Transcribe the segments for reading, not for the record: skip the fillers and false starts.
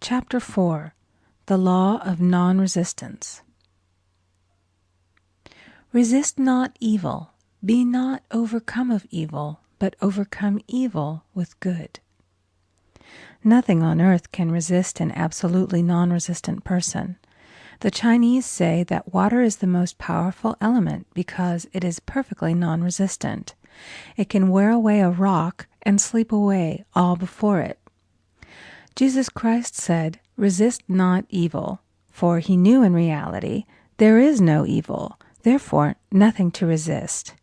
Chapter 4. The Law of Nonresistance. Resist not evil, be not overcome of evil, but overcome evil with good. Nothing on earth can resist an absolutely non-resistant person. The Chinese say that water is the most powerful element because it is perfectly non-resistant. It can wear away a rock and sleep away all before it. Jesus Christ said, "Resist not evil," for he knew in reality there is no evil, therefore nothing to resist.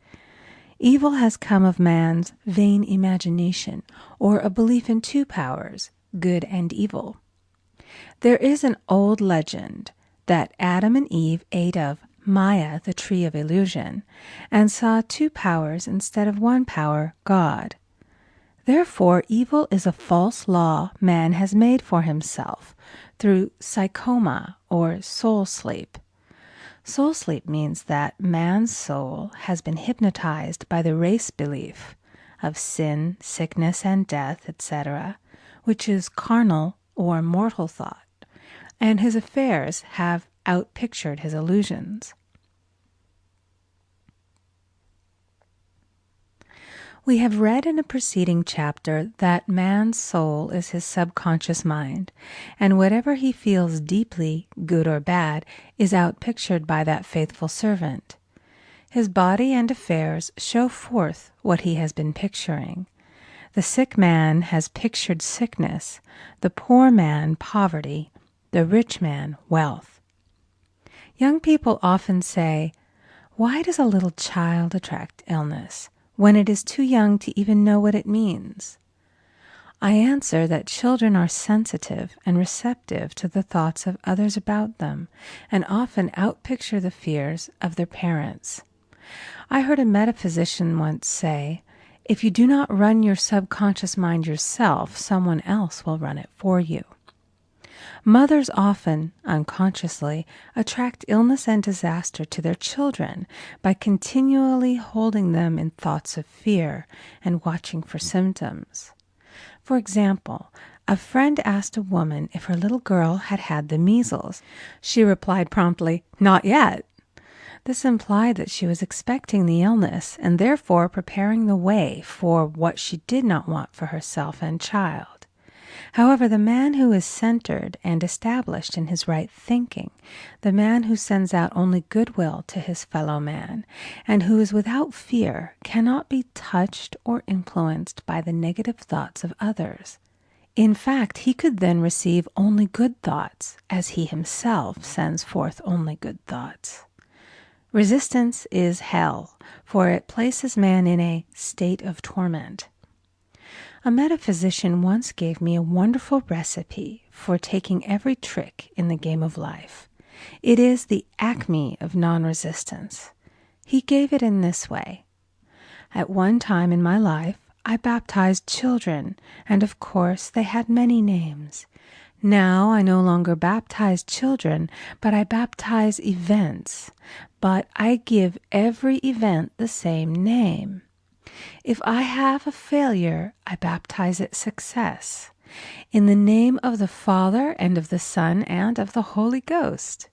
Evil has come of man's vain imagination, or a belief in two powers, good and evil. There is an old legend that Adam and Eve ate of Maya, the tree of illusion, and saw two powers instead of one power, God. Therefore, evil is a false law man has made for himself through psychoma or soul sleep. Soul sleep means that man's soul has been hypnotized by the race belief of sin, sickness, and death, etc., which is carnal or mortal thought, and his affairs have outpictured his illusions. We have read in a preceding chapter that man's soul is his subconscious mind, and whatever he feels deeply, good or bad, is outpictured by that faithful servant. His body and affairs show forth what he has been picturing. The sick man has pictured sickness, the poor man poverty, the rich man wealth. Young people often say, "Why does a little child attract illness?" when it is too young to even know what it means? I answer that children are sensitive and receptive to the thoughts of others about them, and often outpicture the fears of their parents. I heard a metaphysician once say, "If you do not run your subconscious mind yourself, someone else will run it for you." Mothers often, unconsciously, attract illness and disaster to their children by continually holding them in thoughts of fear and watching for symptoms. For example, a friend asked a woman if her little girl had had the measles. She replied promptly, "Not yet." This implied that she was expecting the illness and therefore preparing the way for what she did not want for herself and child. However, the man who is centered and established in his right thinking, the man who sends out only goodwill to his fellow man, and who is without fear, cannot be touched or influenced by the negative thoughts of others. In fact, he could then receive only good thoughts, as he himself sends forth only good thoughts. Resistance is hell, for it places man in a state of torment. A metaphysician once gave me a wonderful recipe for taking every trick in the game of life. It is the acme of non-resistance. He gave it in this way. At one time in my life, I baptized children, and of course they had many names. Now I no longer baptize children, but I baptize events. But I give every event the same name. If I have a failure, I baptize it success, in the name of the Father and of the Son and of the Holy Ghost.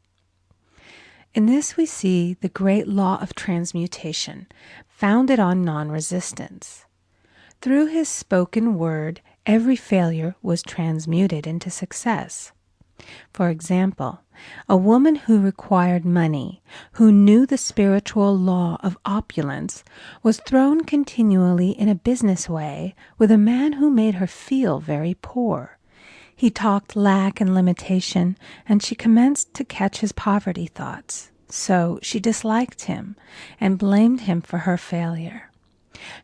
In this we see the great law of transmutation, founded on non-resistance. Through his spoken word, every failure was transmuted into success. For example, a woman who required money, who knew the spiritual law of opulence, was thrown continually in a business way with a man who made her feel very poor. He talked lack and limitation, and she commenced to catch his poverty thoughts. So she disliked him and blamed him for her failure.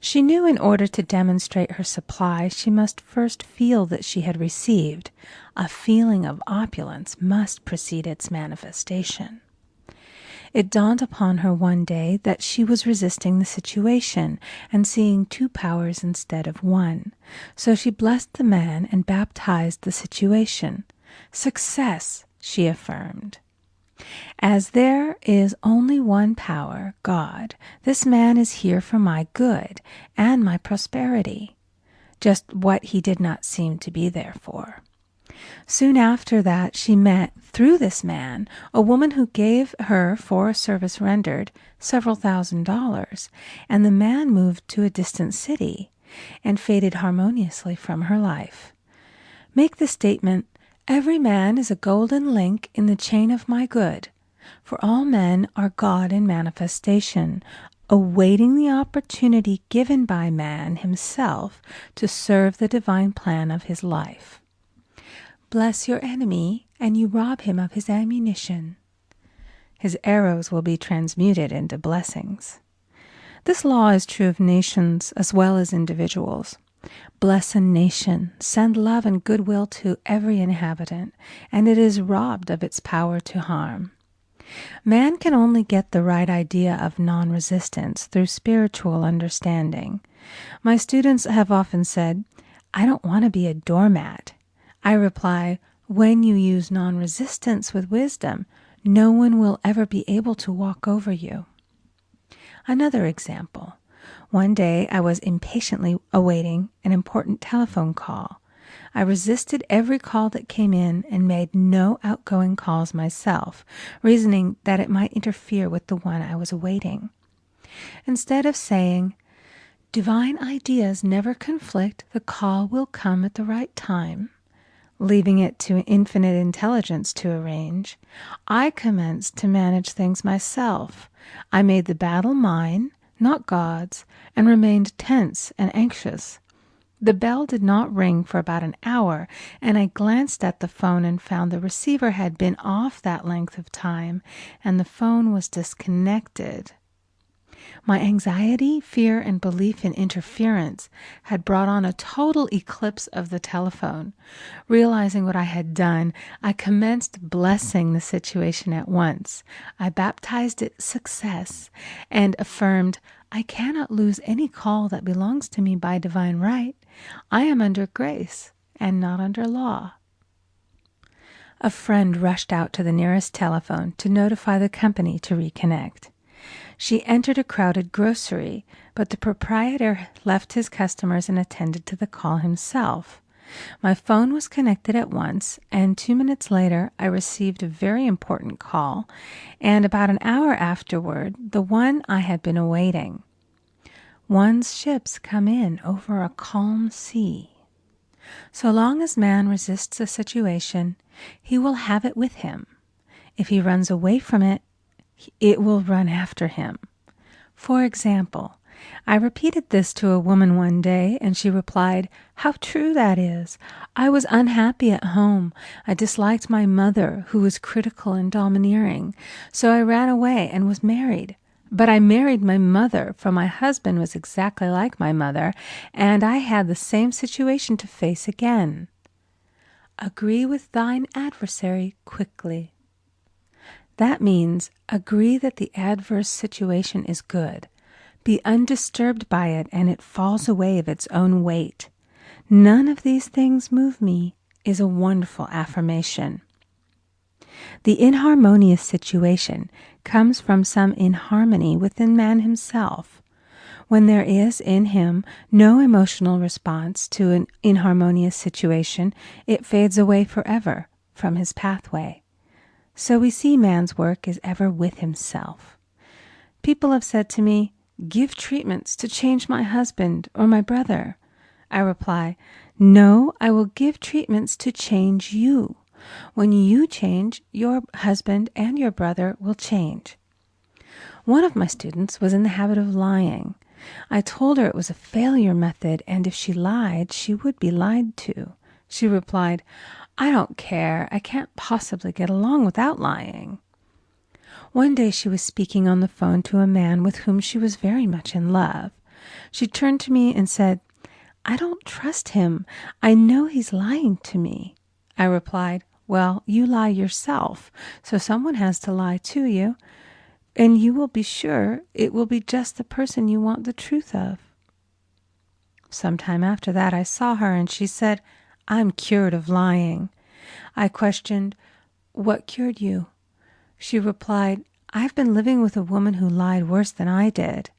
She knew in order to demonstrate her supply, she must first feel that she had received. A feeling of opulence must precede its manifestation. It dawned upon her one day that she was resisting the situation and seeing two powers instead of one. So she blessed the man and baptized the situation. "Success," she affirmed. As there is only one power, God, this man is here for my good and my prosperity, just what he did not seem to be there for. Soon after that, she met, through this man, a woman who gave her, for a service rendered, several $1,000s, and the man moved to a distant city and faded harmoniously from her life. Make the statement, "Every man is a golden link in the chain of my good," for all men are God in manifestation, awaiting the opportunity given by man himself to serve the divine plan of his life. Bless your enemy, and you rob him of his ammunition. His arrows will be transmuted into blessings. This law is true of nations as well as individuals. Bless a nation, send love and goodwill to every inhabitant, and it is robbed of its power to harm. Man can only get the right idea of non-resistance through spiritual understanding. My students have often said, "I don't want to be a doormat." I reply, when you use non-resistance with wisdom, no one will ever be able to walk over you. Another example. One day I was impatiently awaiting an important telephone call. I resisted every call that came in and made no outgoing calls myself, reasoning that it might interfere with the one I was awaiting. Instead of saying, "Divine ideas never conflict, the call will come at the right time," leaving it to infinite intelligence to arrange, I commenced to manage things myself. I made the battle mine, not God's, and remained tense and anxious. The bell did not ring for about an hour, and I glanced at the phone and found the receiver had been off that length of time, and the phone was disconnected. My anxiety, fear, and belief in interference had brought on a total eclipse of the telephone. Realizing what I had done, I commenced blessing the situation at once. I baptized it success and affirmed, "I cannot lose any call that belongs to me by divine right. I am under grace and not under law." A friend rushed out to the nearest telephone to notify the company to reconnect. She entered a crowded grocery, but the proprietor left his customers and attended to the call himself. My phone was connected at once, and 2 minutes later I received a very important call, and about an hour afterward, the one I had been awaiting. One's ships come in over a calm sea. So long as man resists a situation, he will have it with him. If he runs away from it, it will run after him. For example, I repeated this to a woman one day, and she replied, "How true that is. I was unhappy at home. I disliked my mother, who was critical and domineering. So I ran away and was married. But I married my mother, for my husband was exactly like my mother, and I had the same situation to face again." Agree with thine adversary quickly. That means agree that the adverse situation is good. Be undisturbed by it, and it falls away of its own weight. "None of these things move me" is a wonderful affirmation. The inharmonious situation comes from some inharmony within man himself. When there is in him no emotional response to an inharmonious situation, it fades away forever from his pathway. So we see man's work is ever with himself. People have said to me, "Give treatments to change my husband or my brother." I reply, "No, I will give treatments to change you. When you change, your husband and your brother will change." One of my students was in the habit of lying. I told her it was a failure method, and if she lied, she would be lied to. She replied, "I don't care. I can't possibly get along without lying." One day she was speaking on the phone to a man with whom she was very much in love. She turned to me and said, "I don't trust him. I know he's lying to me." I replied, "Well, you lie yourself, so someone has to lie to you, and you will be sure it will be just the person you want the truth of." Some time after that I saw her, and she said, "I'm cured of lying." I questioned, "What cured you?" She replied, "I've been living with a woman who lied worse than I did."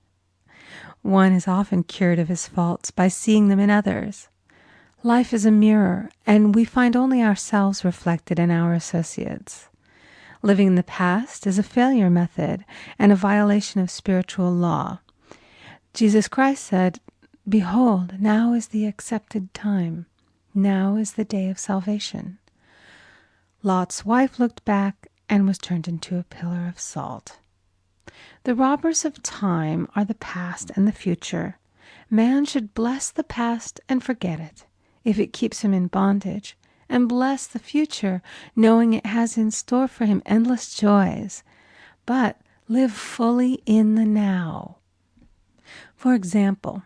One is often cured of his faults by seeing them in others. Life is a mirror, and we find only ourselves reflected in our associates. Living in the past is a failure method and a violation of spiritual law. Jesus Christ said, "Behold, now is the accepted time. Now is the day of salvation." Lot's wife looked back and was turned into a pillar of salt. The robbers of time are the past and the future. Man should bless the past and forget it, if it keeps him in bondage, and bless the future, knowing it has in store for him endless joys, but live fully in the now. For example,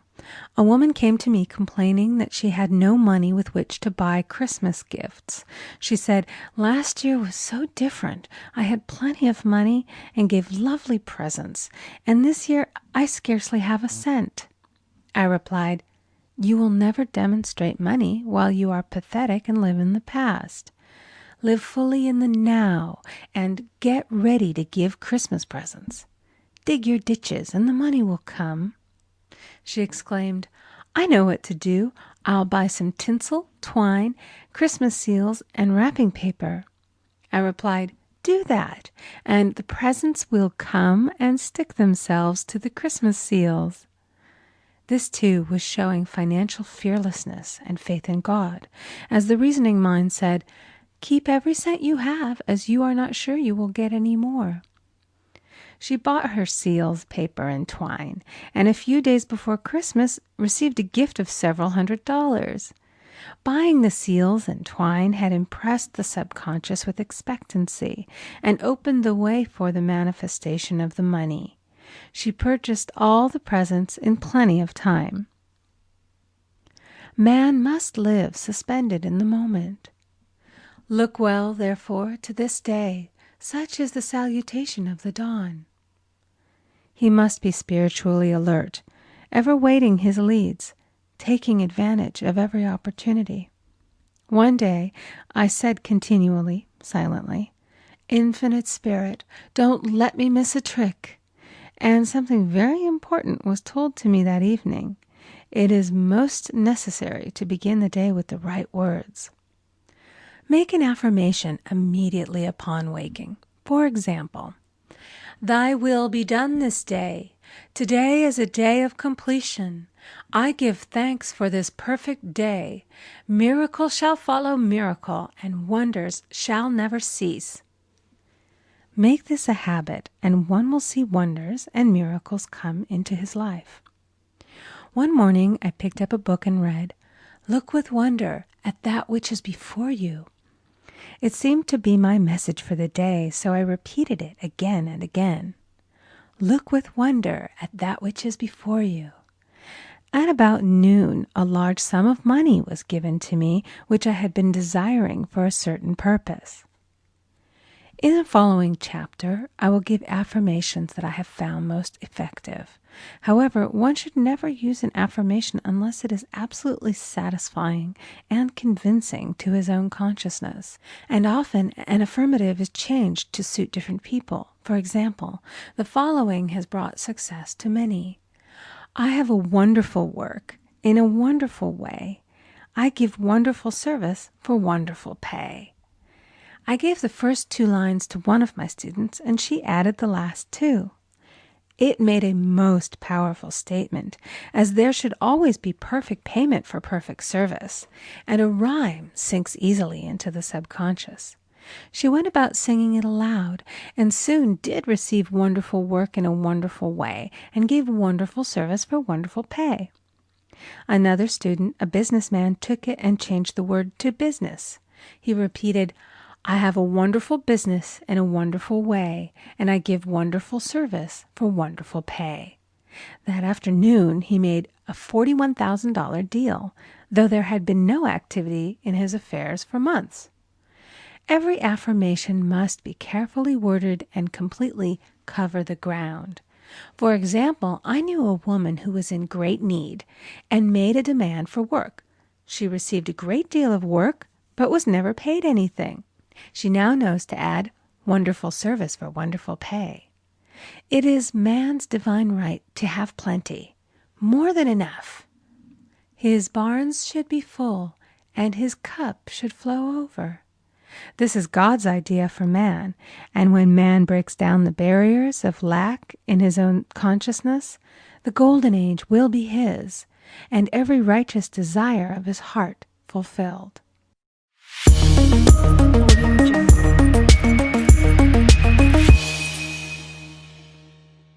a woman came to me complaining that she had no money with which to buy Christmas gifts. She said, "Last year was so different. I had plenty of money and gave lovely presents, and this year I scarcely have a cent." I replied, "You will never demonstrate money while you are pathetic and live in the past. Live fully in the now and get ready to give Christmas presents. Dig your ditches and the money will come." She exclaimed, "I know what to do. I'll buy some tinsel, twine, Christmas seals, and wrapping paper." I replied, "Do that, and the presents will come and stick themselves to the Christmas seals." This, too, was showing financial fearlessness and faith in God, as the reasoning mind said, "Keep every cent you have, as you are not sure you will get any more." She bought her seals, paper, and twine, and a few days before Christmas received a gift of several $100s. Buying the seals and twine had impressed the subconscious with expectancy and opened the way for the manifestation of the money. She purchased all the presents in plenty of time. Man must live suspended in the moment. Look well, therefore, to this day. Such is the salutation of the dawn. He must be spiritually alert, ever waiting his leads, taking advantage of every opportunity. One day I said continually, silently, "Infinite Spirit, don't let me miss a trick." And something very important was told to me that evening. It is most necessary to begin the day with the right words. Make an affirmation immediately upon waking. For example, "Thy will be done this day. Today is a day of completion. I give thanks for this perfect day. Miracle shall follow miracle, and wonders shall never cease." Make this a habit, and one will see wonders and miracles come into his life. One morning I picked up a book and read, "Look with wonder at that which is before you." It seemed to be my message for the day, so I repeated it again and again. Look with wonder at that which is before you. At about noon, a large sum of money was given to me, which I had been desiring for a certain purpose. In the following chapter, I will give affirmations that I have found most effective. However, one should never use an affirmation unless it is absolutely satisfying and convincing to his own consciousness. And often, an affirmative is changed to suit different people. For example, the following has brought success to many. I have a wonderful work in a wonderful way. I give wonderful service for wonderful pay. I gave the first 2 lines to one of my students, and she added the last 2. It made a most powerful statement, as there should always be perfect payment for perfect service, and a rhyme sinks easily into the subconscious. She went about singing it aloud, and soon did receive wonderful work in a wonderful way, and gave wonderful service for wonderful pay. Another student, a businessman, took it and changed the word to business. He repeated, "I have a wonderful business in a wonderful way, and I give wonderful service for wonderful pay." That afternoon, he made a $41,000 deal, though there had been no activity in his affairs for months. Every affirmation must be carefully worded and completely cover the ground. For example, I knew a woman who was in great need and made a demand for work. She received a great deal of work, but was never paid anything. She now knows to add wonderful service for wonderful pay. It is man's divine right to have plenty, more than enough. His barns should be full, and his cup should flow over. This is God's idea for man, and when man breaks down the barriers of lack in his own consciousness, the golden age will be his, and every righteous desire of his heart fulfilled.